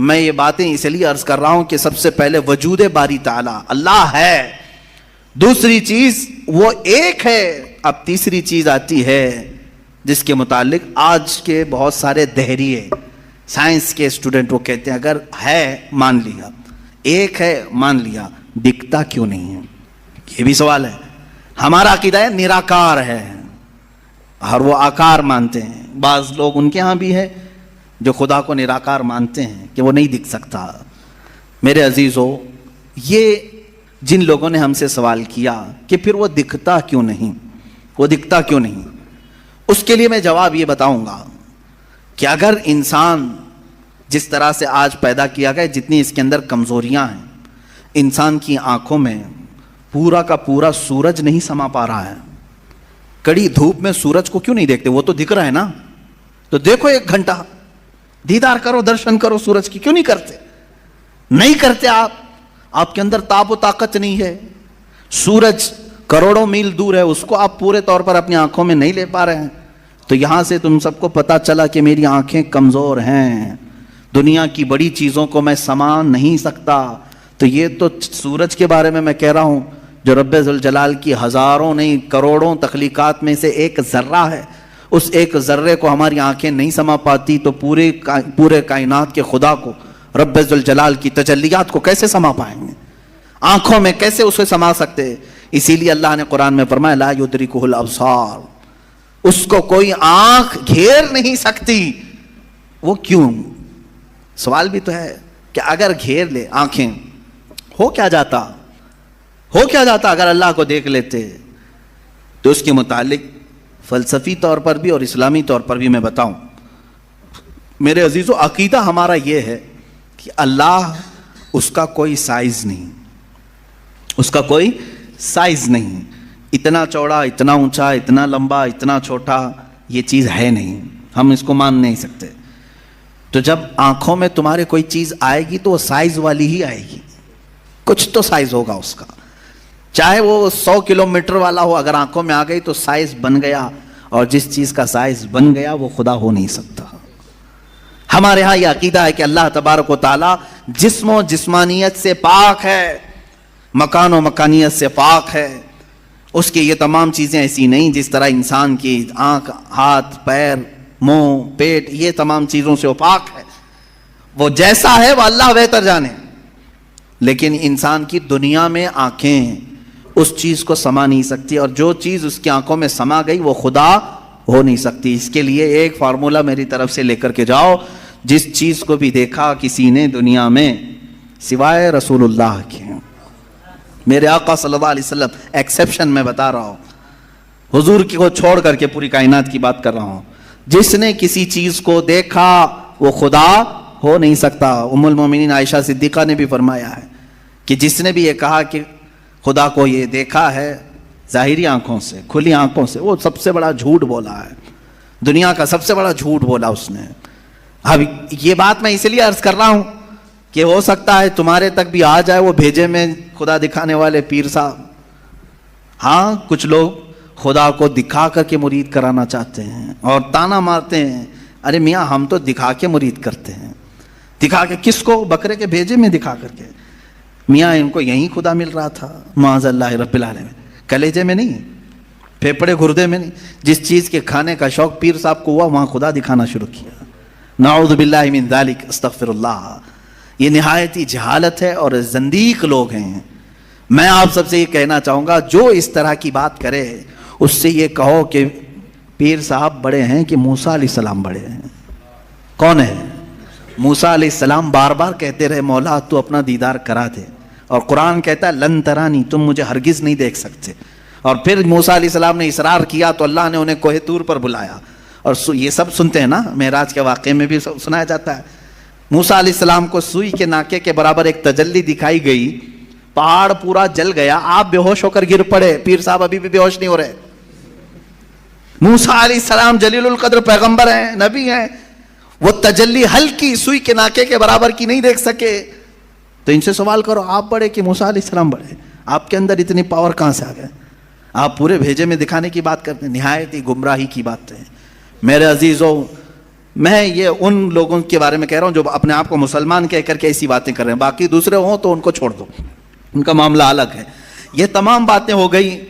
میں یہ باتیں اس لیے عرض کر رہا ہوں کہ سب سے پہلے وجود باری تعالی اللہ ہے، دوسری چیز وہ ایک ہے، اب تیسری چیز آتی ہے جس کے متعلق آج کے بہت سارے دہریے سائنس کے اسٹوڈنٹ وہ کہتے ہیں اگر ہے مان لیا، ایک ہے مان لیا، دکھتا کیوں نہیں ہے؟ یہ بھی سوال ہے۔ ہمارا عقیدہ ہے نراکار ہے، اور وہ آکار مانتے ہیں۔ بعض لوگ ان کے ہاں بھی ہے جو خدا کو نراکار مانتے ہیں کہ وہ نہیں دکھ سکتا۔ میرے عزیزو، یہ جن لوگوں نے ہم سے سوال کیا کہ پھر وہ دکھتا کیوں نہیں، وہ دکھتا کیوں نہیں، اس کے لیے میں جواب یہ بتاؤں گا کہ اگر انسان جس طرح سے آج پیدا کیا گیا، جتنی اس کے اندر کمزوریاں ہیں، انسان کی آنکھوں میں پورا کا پورا سورج نہیں سما پا رہا ہے۔ کڑی دھوپ میں سورج کو کیوں نہیں دیکھتے؟ وہ تو دکھ رہا ہے نا، تو دیکھو 1 گھنٹہ دیدار کرو، درشن کرو سورج کی، کیوں نہیں کرتے؟ نہیں کرتے آپ کے اندر تاب و طاقت نہیں ہے۔ سورج کروڑوں میل دور ہے، اس کو آپ پورے طور پر اپنی آنکھوں میں نہیں لے پا رہے ہیں۔ تو یہاں سے تم سب کو پتا چلا کہ میری آنکھیں کمزور ہیں، دنیا کی بڑی چیزوں کو میں سما نہیں سکتا۔ تو یہ تو سورج کے بارے میں کہہ رہا ہوں جو رب ذوالجلال کی ہزاروں نہیں کروڑوں تخلیقات میں سے ایک ذرہ ہے، اس ایک ذرے کو ہماری آنکھیں نہیں سما پاتی، تو پورے کائنات کے خدا کو، رب ذوالجلال کی تجلیات کو کیسے سما پائیں گے؟ آنکھوں میں کیسے اسے سما سکتے؟ اسی لیے اللہ نے قرآن میں فرمایا لا یدرکہ الابصار، اس کو کوئی آنکھ گھیر نہیں سکتی۔ وہ کیوں؟ سوال بھی تو ہے کہ اگر گھیر لے آنکھیں، ہو کیا جاتا اگر اللہ کو دیکھ لیتے؟ تو اس کے متعلق فلسفی طور پر بھی اور اسلامی طور پر بھی میں بتاؤں۔ میرے عزیزو، عقیدہ ہمارا یہ ہے کہ اللہ، اس کا کوئی سائز نہیں، اس کا کوئی سائز نہیں، اتنا چوڑا، اتنا اونچا، اتنا لمبا، اتنا چھوٹا، یہ چیز ہے نہیں، ہم اس کو مان نہیں سکتے۔ تو جب آنکھوں میں تمہارے کوئی چیز آئے گی تو وہ سائز والی ہی آئے گی، کچھ تو سائز ہوگا اس کا، چاہے وہ 100 کلومیٹر والا ہو، اگر آنکھوں میں آ گئی تو سائز بن گیا، اور جس چیز کا سائز بن گیا وہ خدا ہو نہیں سکتا۔ ہمارے ہاں یہ عقیدہ ہے کہ اللہ تبارک و تعالی جسم و جسمانیت سے پاک ہے، مکان و مکانیت سے پاک ہے، اس کی یہ تمام چیزیں ایسی نہیں جس طرح انسان کی آنکھ، ہاتھ، پیر، منہ، پیٹ، یہ تمام چیزوں سے وہ پاک ہے۔ وہ جیسا ہے وہ اللہ بہتر جانے، لیکن انسان کی دنیا میں آنکھیں اس چیز کو سما نہیں سکتی، اور جو چیز اس کی آنکھوں میں سما گئی وہ خدا ہو نہیں سکتی۔ اس کے لیے ایک فارمولا میری طرف سے لے کر کے جاؤ، جس چیز کو بھی دیکھا کسی نے دنیا میں سوائے رسول اللہ کے، میرے آقا صلی اللہ علیہ وسلم ایکسیپشن میں بتا رہا ہوں، حضور کی کو چھوڑ کر کے پوری کائنات کی بات کر رہا ہوں، جس نے کسی چیز کو دیکھا وہ خدا ہو نہیں سکتا۔ ام المومنین عائشہ صدیقہ نے بھی فرمایا ہے کہ جس نے بھی یہ کہا کہ خدا کو یہ دیکھا ہے ظاہری آنکھوں سے، کھلی آنکھوں سے، وہ سب سے بڑا جھوٹ بولا ہے، دنیا کا سب سے بڑا جھوٹ بولا اس نے۔ اب یہ بات میں اس لیے عرض کر رہا ہوں کہ ہو سکتا ہے تمہارے تک بھی آ جائے وہ بھیجے میں خدا دکھانے والے پیر صاحب۔ ہاں، کچھ لوگ خدا کو دکھا کر کے مرید کرانا چاہتے ہیں اور تانا مارتے ہیں، ارے میاں ہم تو دکھا کے مرید کرتے ہیں۔ دکھا کے کس کو؟ بکرے کے بھیجے میں دکھا کر کے۔ میاں ان کو یہیں خدا مل رہا تھا، معاذ اللہ رب العالمین، کلیجے میں نہیں، پھیپڑے گردے میں نہیں۔ جس چیز کے کھانے کا شوق پیر صاحب کو ہوا وہاں خدا دکھانا شروع کیا۔ نعوذ باللہ من ذالک، استغفر اللہ۔ یہ نہایت ہی جہالت ہے اور زندیق لوگ ہیں۔ میں آپ سب سے یہ کہنا چاہوں گا جو اس طرح کی بات کرے اس سے یہ کہو کہ پیر صاحب بڑے ہیں کہ موسیٰ علیہ السلام بڑے ہیں؟ کون ہے؟ موسیٰ علیہ السلام بار بار کہتے رہے مولا تو اپنا دیدار کرا دے، اور قرآن کہتا ہے لن ترانی، تم مجھے ہرگز نہیں دیکھ سکتے۔ اور پھر موسیٰ علیہ السلام نے اصرار کیا تو اللہ نے انہیں کوہ طور پر بلایا، اور یہ سب سنتے ہیں نا، معراج کے واقعے میں بھی سنایا جاتا ہے۔ موسیٰ علیہ السلام کو سوئی کے ناکے کے برابر ایک تجلی دکھائی گئی، پہاڑ پورا جل گیا، آپ بے ہوش ہو کر گر پڑے، پیر صاحب ابھی بھی بے ہوش نہیں ہو رہے۔ موسیٰ علیہ السلام جلیل القدر پیغمبر ہیں، نبی ہیں، وہ تجلی ہلکی سوئی کے ناکے کے برابر کی نہیں دیکھ سکے۔ تو ان سے سوال کرو آپ بڑے کہ موسیٰ علیہ السلام بڑے؟ آپ کے اندر اتنی پاور کہاں سے آ گئے؟ آپ پورے بھیجے میں دکھانے کی بات کرتے ہیں، نہایت ہی گمراہی کی بات ہے۔ میرے عزیزوں، میں یہ ان لوگوں کے بارے میں کہہ رہا ہوں جو اپنے آپ کو مسلمان کہہ کر کے ایسی باتیں کر رہے ہیں، باقی دوسرے ہوں تو ان کو چھوڑ دو، ان کا معاملہ الگ ہے۔ یہ تمام باتیں ہو گئی